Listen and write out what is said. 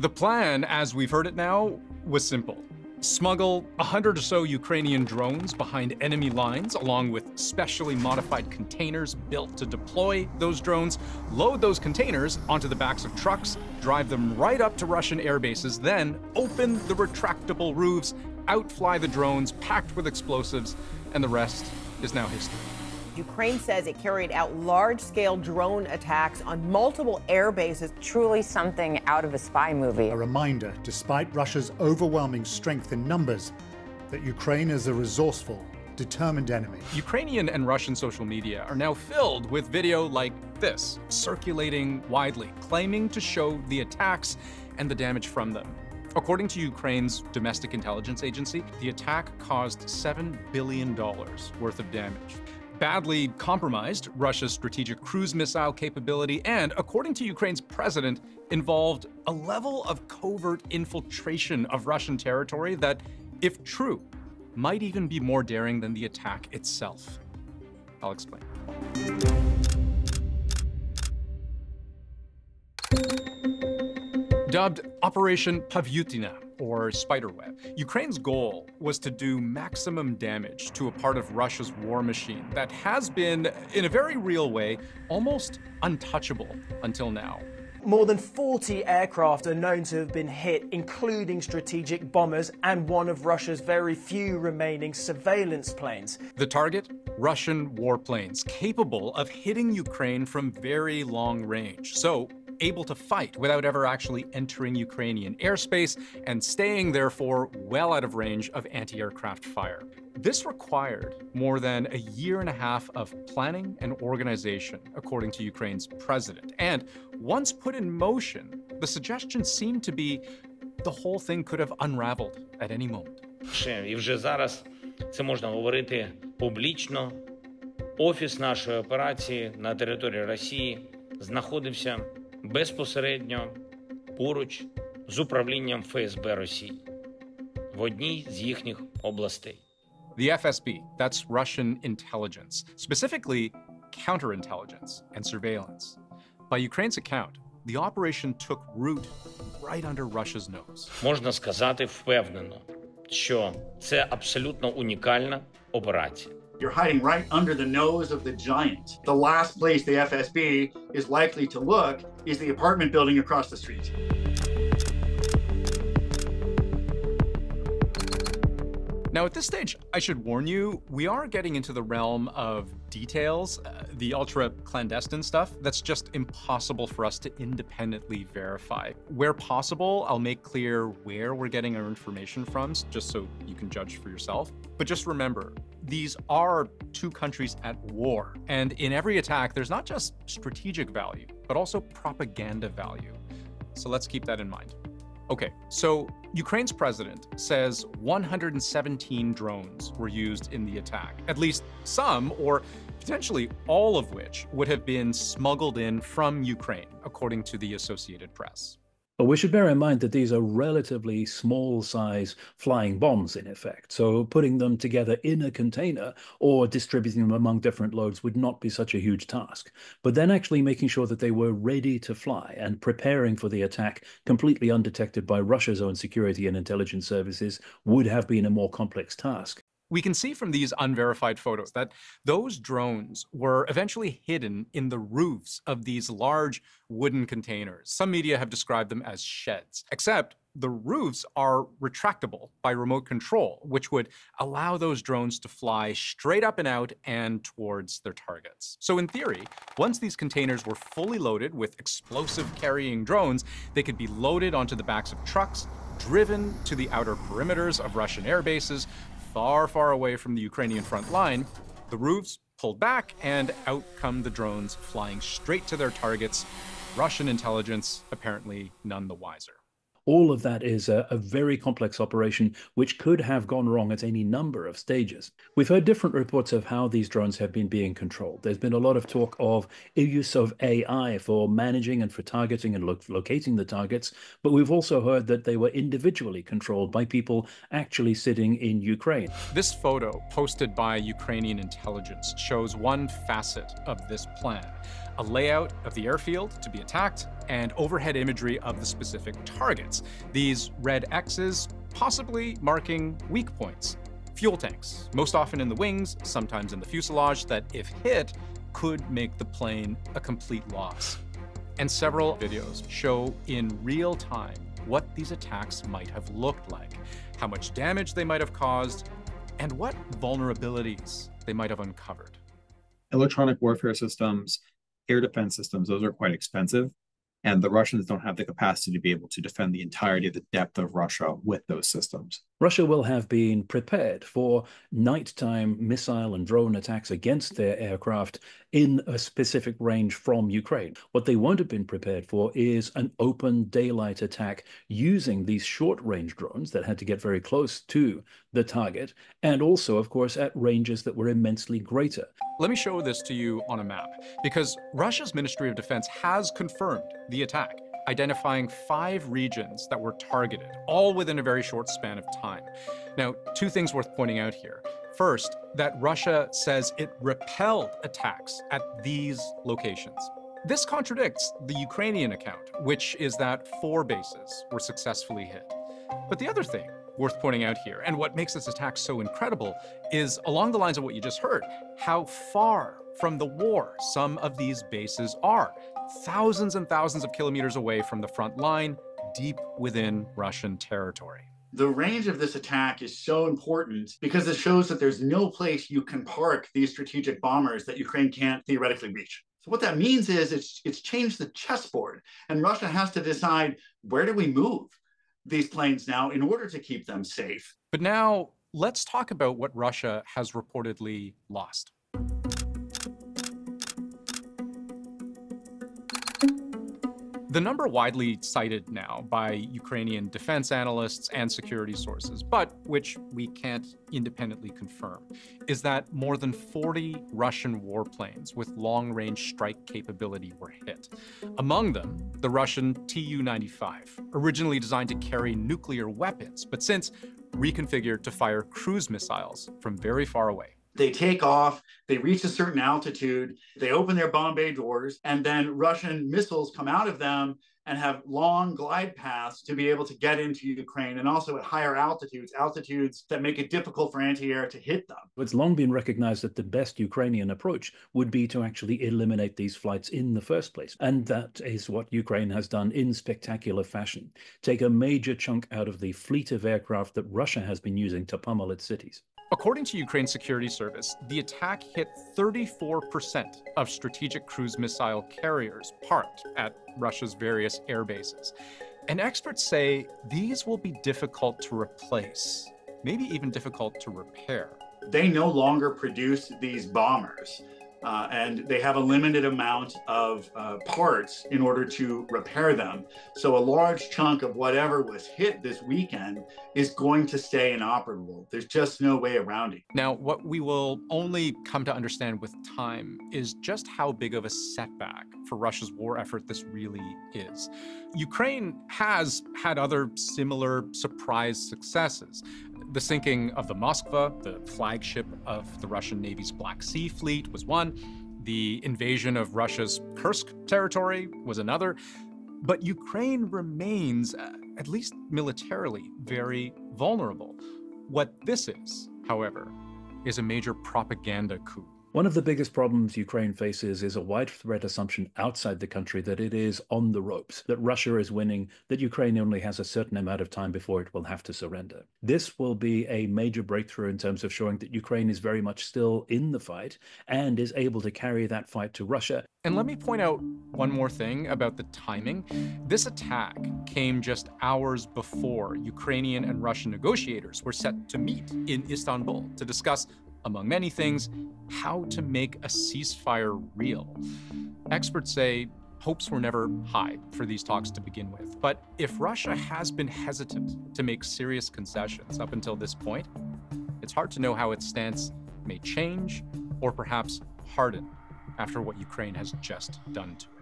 The plan, as we've heard it now, was simple. Smuggle 100 or so Ukrainian drones behind enemy lines, along with specially modified containers built to deploy those drones, load those containers onto the backs of trucks, drive them right up to Russian air bases, then open the retractable roofs, outfly the drones packed with explosives, and the rest is now history. Ukraine says it carried out large-scale drone attacks on multiple air bases. Truly something out of a spy movie. A reminder, despite Russia's overwhelming strength in numbers, that Ukraine is a resourceful, determined enemy. Ukrainian and Russian social media are now filled with video like this, circulating widely, claiming to show the attacks and the damage from them. According to Ukraine's domestic intelligence agency, the attack caused $7 billion worth of damage. Badly compromised Russia's strategic cruise missile capability, and, according to Ukraine's president, involved a level of covert infiltration of Russian territory that, if true, might even be more daring than the attack itself. I'll explain. Dubbed Operation Pavyutina, or Spiderweb, Ukraine's goal was to do maximum damage to a part of Russia's war machine that has been, in a very real way, almost untouchable until now. More than 40 aircraft are known to have been hit, including strategic bombers and one of Russia's very few remaining surveillance planes. The target? Russian warplanes, capable of hitting Ukraine from very long range. So, able to fight without ever actually entering Ukrainian airspace and staying, therefore, well out of range of anti-aircraft fire. This required more than a year and a half of planning and organization, according to Ukraine's president. And once put in motion, the suggestion seemed to be the whole thing could have unraveled at any moment. І вже зараз це можна говорити публічно. Офіс нашої операції на території Росії знаходився безпосередньо поруч з управлінням ФСБ Росії в одній з їхніх областей. The FSB, that's Russian intelligence, specifically counterintelligence and surveillance. By Ukraine's account, the operation took root right under Russia's nose. Можна сказати впевнено, що це абсолютно унікальна операція. You're hiding right under the nose of the giant. The last place the FSB is likely to look is the apartment building across the street. Now, at this stage, I should warn you, we are getting into the realm of details, the ultra-clandestine stuff that's just impossible for us to independently verify. Where possible, I'll make clear where we're getting our information from, just so you can judge for yourself. But just remember, these are two countries at war. And in every attack, there's not just strategic value, but also propaganda value. So let's keep that in mind. Okay, so Ukraine's president says 117 drones were used in the attack, at least some, or potentially all of which would have been smuggled in from Ukraine, according to the Associated Press. But we should bear in mind that these are relatively small-size flying bombs, in effect. So putting them together in a container or distributing them among different loads would not be such a huge task. But then actually making sure that they were ready to fly and preparing for the attack completely undetected by Russia's own security and intelligence services would have been a more complex task. We can see from these unverified photos that those drones were eventually hidden in the roofs of these large wooden containers. Some media have described them as sheds, except the roofs are retractable by remote control, which would allow those drones to fly straight up and out and towards their targets. So in theory, once these containers were fully loaded with explosive carrying drones, they could be loaded onto the backs of trucks, driven to the outer perimeters of Russian air bases, far, far away from the Ukrainian front line, the roofs pulled back, and out come the drones flying straight to their targets. Russian intelligence apparently none the wiser. All of that is a very complex operation which could have gone wrong at any number of stages. We've heard different reports of how these drones have been being controlled. There's been a lot of talk of use of AI for managing and for targeting and locating the targets, but we've also heard that they were individually controlled by people actually sitting in Ukraine. This photo posted by Ukrainian intelligence shows one facet of this plan. a layout of the airfield to be attacked, and overhead imagery of the specific targets. These red X's possibly marking weak points. Fuel tanks, most often in the wings, sometimes in the fuselage, that if hit, could make the plane a complete loss. And several videos show in real time what these attacks might have looked like, how much damage they might have caused, and what vulnerabilities they might have uncovered. Electronic warfare systems, air defense systems, those are quite expensive. And the Russians don't have the capacity to be able to defend the entirety of the depth of Russia with those systems. Russia will have been prepared for nighttime missile and drone attacks against their aircraft in a specific range from Ukraine. What they won't have been prepared for is an open daylight attack using these short-range drones that had to get very close to the target, and also, of course, at ranges that were immensely greater. Let me show this to you on a map, because Russia's Ministry of Defense has confirmed the attack, identifying 5 regions that were targeted, all within a very short span of time. Now, 2 things worth pointing out here. First, that Russia says it repelled attacks at these locations. This contradicts the Ukrainian account, which is that 4 bases were successfully hit. But the other thing worth pointing out here, and what makes this attack so incredible, is along the lines of what you just heard, how far from the war some of these bases are. Thousands and thousands of kilometers away from the front line, deep within Russian territory. The range of this attack is so important because it shows that there's no place you can park these strategic bombers that Ukraine can't theoretically reach. So what that means is it's changed the chessboard, and Russia has to decide, where do we move these planes now in order to keep them safe? But now let's talk about what Russia has reportedly lost. The number widely cited now by Ukrainian defense analysts and security sources, but which we can't independently confirm, is that more than 40 Russian warplanes with long-range strike capability were hit. Among them, the Russian Tu-95, originally designed to carry nuclear weapons, but since reconfigured to fire cruise missiles from very far away. They take off, they reach a certain altitude, they open their bomb bay doors, and then Russian missiles come out of them and have long glide paths to be able to get into Ukraine, and also at higher altitudes that make it difficult for anti-air to hit them. It's long been recognized that the best Ukrainian approach would be to actually eliminate these flights in the first place. And that is what Ukraine has done in spectacular fashion. Take a major chunk out of the fleet of aircraft that Russia has been using to pummel its cities. According to Ukraine's security service, the attack hit 34% of strategic cruise missile carriers parked at Russia's various air bases. And experts say these will be difficult to replace, maybe even difficult to repair. They no longer produce these bombers, and they have a limited amount of parts in order to repair them. So a large chunk of whatever was hit this weekend is going to stay inoperable. There's just no way around it. Now, what we will only come to understand with time is just how big of a setback for Russia's war effort this really is. Ukraine has had other similar surprise successes. The sinking of the Moskva, the flagship of the Russian Navy's Black Sea Fleet, was one. The invasion of Russia's Kursk territory was another. But Ukraine remains, at least militarily, very vulnerable. What this is, however, is a major propaganda coup. One of the biggest problems Ukraine faces is a widespread assumption outside the country that it is on the ropes, that Russia is winning, that Ukraine only has a certain amount of time before it will have to surrender. This will be a major breakthrough in terms of showing that Ukraine is very much still in the fight and is able to carry that fight to Russia. And let me point out one more thing about the timing. This attack came just hours before Ukrainian and Russian negotiators were set to meet in Istanbul to discuss, among many things, how to make a ceasefire real. Experts say hopes were never high for these talks to begin with. But if Russia has been hesitant to make serious concessions up until this point, it's hard to know how its stance may change or perhaps harden after what Ukraine has just done to it.